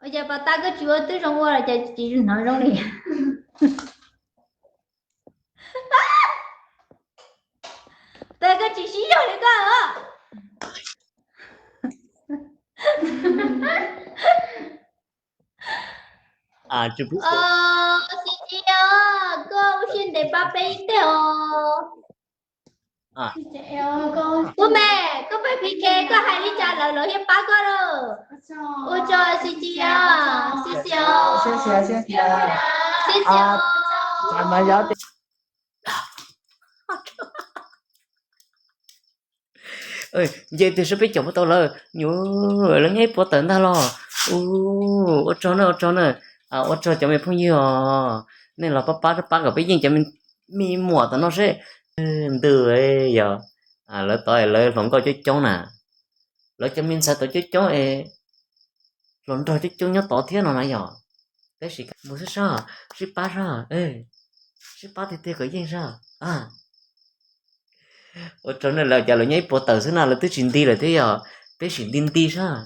而且把大哥揪对上我了，再继续拿肉里。大哥继续用力干啊！啊，这不是谢谢啊，哥，我现在把杯的哦。啊，谢谢啊，哥。cô mẹ, cô phải PK, có hai ly trà lần lượt hết 8 個rồi. Ôi trời,謝謝啊，謝謝啊，谢谢谢谢謝謝啊。咱们要点ơi giờ thì sẽ biết chồng tao là nhớ là ngay bỏ tận ta lo ô cho nó à ô cho chồng mình phong nhiêu nên là ba cái bây giờ chồng mình mi mùa tao nó sẽ từ ấy giờ à lỡ tao lỡ vẫn có chút chó nè lỡ chồng mình sẽ tổ chức chó ấy lỡ tổ chức chó nhớ tỏ thiên nào nãy giờ cái gì mua sao ba sao ê ba thì cái gì sao à ở trong này là giờ là nhảy bộ tờ thế nào là tới trình đi là thế giờ tới trình đi đi sao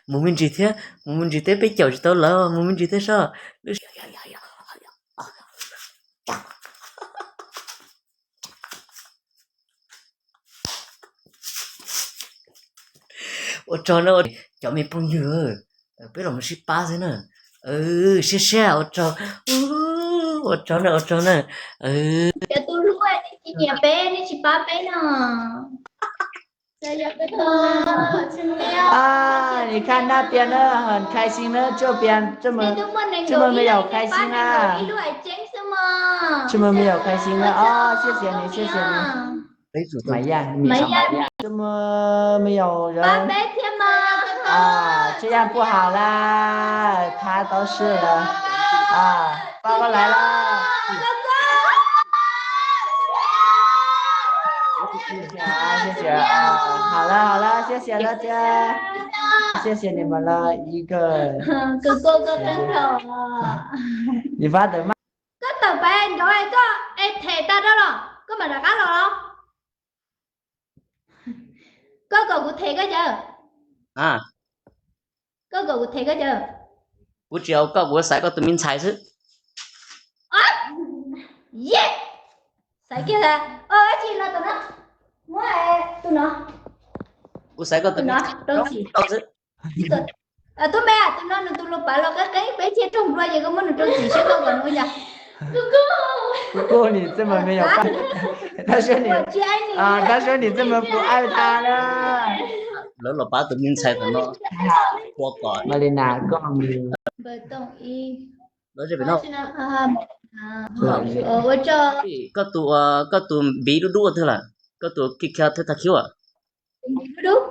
muốn mình gì thế biết chào cho tao là muốn mình gì thế sao ở trong nó cho mình bao nhiêu biết là mình ship ba thế nè xe ở trong này Cho tôi lúc ấy đi chị nhà bé đi chị ba bé nè.啊！你看那边呢，很开心呢，这边这么没有开心啊？这么没有开心呢？哦，谢谢你，谢谢你。买呀，你想买呀？这么没有人啊，这样不好啦，他都是了啊，爸爸来了。谢谢啊，谢谢啊，好了，谢谢大家，谢谢你们了，一个。哥真好啊！你发的慢。có tờ bạn rồi có em thề ta đó rồi có mà là cá rồi không có cầu cụ thể cái chưa à có cầu cụ thể cái chưa 我只要搞我三个对面菜是 yeah sai kia là chị là tụi nó mua tụi nó 我三个对面đâu gì tụi bé tụi nó bảo là cái bé chia trồng ra giờ có muốn trồng gì sẽ không còn nữa nha不过你这么没有办，他说你这么不爱他了。lỡ là ba tụi mình xài nó quá cỏi Marina con bởi đồng ý đó chứ phải đâu có tụi bí đu đu thôi là có tụi kia kia thôi ta khiêu à đúng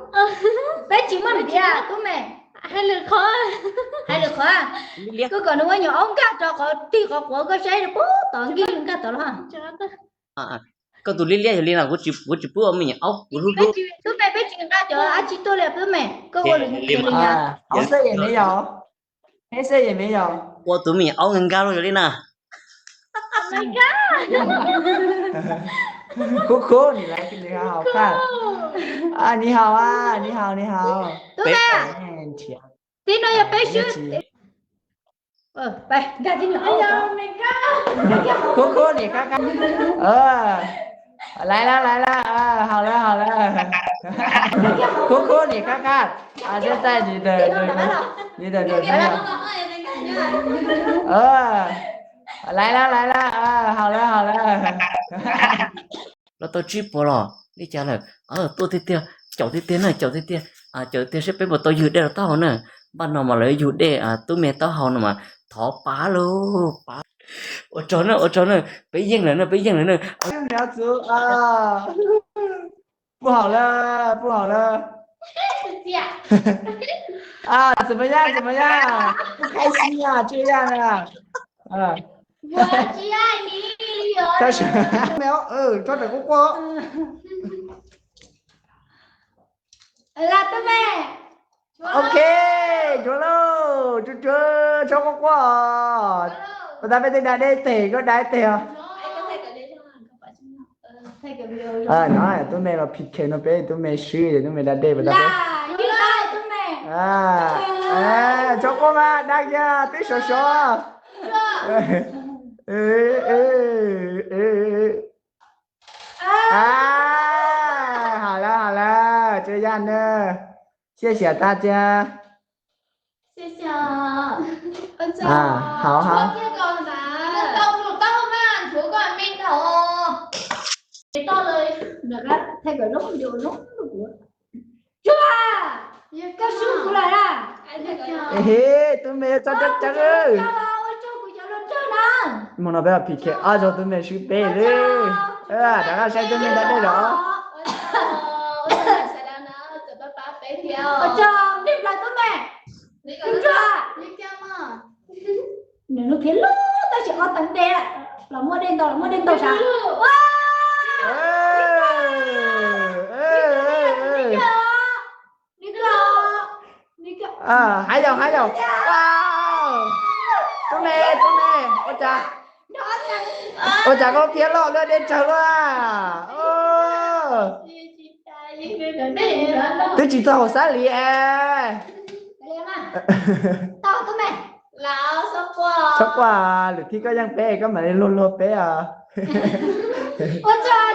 bé chỉ mà đi à tụi mẹ hai lượt khó cứ còn nó nhỏ ông cá cho có tí có cái xe bố toàn kia cá tao ha có tụi Lilia thì Lina của chị bố mình ốc của lúc tụi mẹ biết chuyện cá cho anh chị tôi đẹp tụi mẹ có vô được啊，黑色也没有，黑色也没有。我tụi mình ốc ngân cao rồi Lina Oh my god 酷酷，你来，你好好看啊！你好啊，你好，你好。tụi mẹ tí nữa giờ bé xíu bé ra tí nữa酷酷，你看看，来了来了啊，好了好了，酷酷你看看啊，现在你的女朋友，来了来了啊，好了好了，nó tôi chip bỏ lò đi chả là tôi thấy tiêu cháu thấy tiêu à cháu thấy sẽ biết bảo tôi dự đây là tao nè ban nào mà lấy dự đây tôi mẹ tao hòn mà thọ bá luôn bá ở chỗ này bây giờ này苗族啊，不好了不好了。啊，怎么样？不开心呀、这样啊，我只爱你但是没有，抓着锅锅。là tụi mẹ OK， 捉喽，捉锅锅。我咱们在哪里逮个来逮啊？thấy nói tụi mày là PK nó bé tụi mày suy để tụi mày đã đề vào đó cho cô mà đang nha tí số số hảo là chơi gian nữa chia sẻ ta chưa hảo to lời được á thay đổi lúc điều lúc chưa cao su của lại à tụi mày cho chắc chắc ơi mà nó bé PK cho tụi mày suy bé đi đã ra xem tụi mày đã đây rồi cho đi lại tụi mày đúng chưa nếu nó khiến lúc tao chỉ có tấn đê là mua đen tàu sao hai dòng wow tụi mày có phía lọ lên đến chờ luôn tôi chỉ tao sát lý tao tụi mày lão sắp qua được thì có giang bé có mà lên lôn lôn bé à ôi trời